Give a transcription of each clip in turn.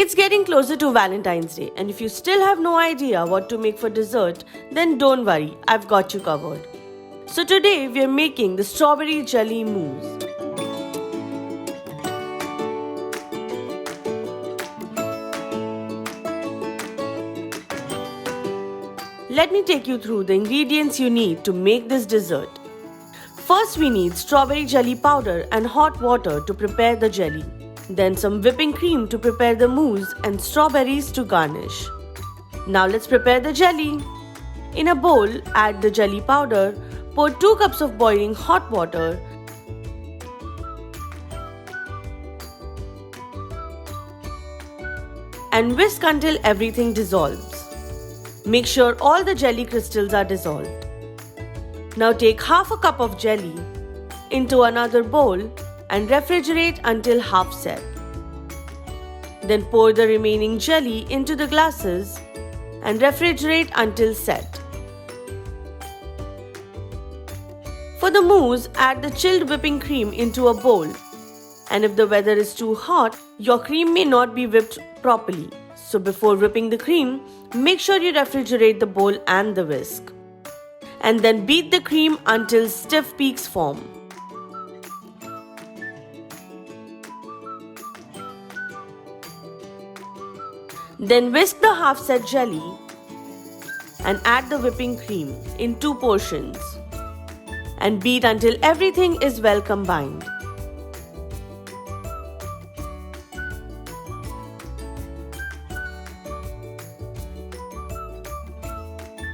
It's getting closer to Valentine's Day, and if you still have no idea what to make for dessert, then don't worry, I've got you covered. So today we are making the Strawberry Jelly Mousse. Let me take you through the ingredients you need to make this dessert. First, we need strawberry jelly powder and hot water to prepare the jelly. Then some whipping cream to prepare the mousse and strawberries to garnish. Now let's prepare the jelly. In a bowl, add the jelly powder, pour 2 cups of boiling hot water, and whisk until everything dissolves. Make sure all the jelly crystals are dissolved. Now take half a cup of jelly into another bowl and refrigerate until half set. Then pour the remaining jelly into the glasses and refrigerate until set. For the mousse, add the chilled whipping cream into a bowl. And if the weather is too hot, your cream may not be whipped properly. So before whipping the cream, make sure you refrigerate the bowl and the whisk. And then beat the cream until stiff peaks form. Then whisk the half-set jelly and add the whipping cream in 2 portions and beat until everything is well combined.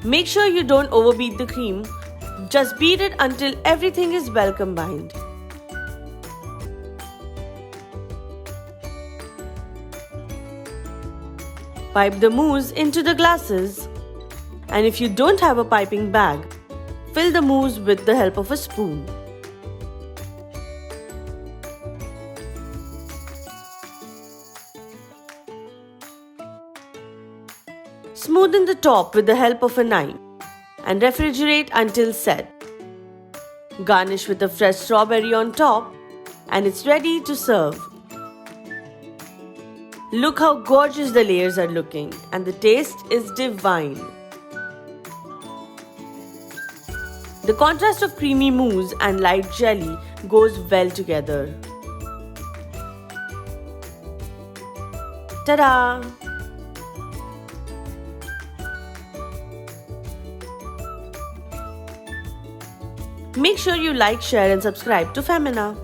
Make sure you don't overbeat the cream, just beat it until everything is well combined. Pipe the mousse into the glasses, and if you don't have a piping bag, fill the mousse with the help of a spoon. Smoothen the top with the help of a knife and refrigerate until set. Garnish with a fresh strawberry on top, and it's ready to serve. Look how gorgeous the layers are looking, and the taste is divine. The contrast of creamy mousse and light jelly goes well together. Ta-da! Make sure you like, share and subscribe to Femina.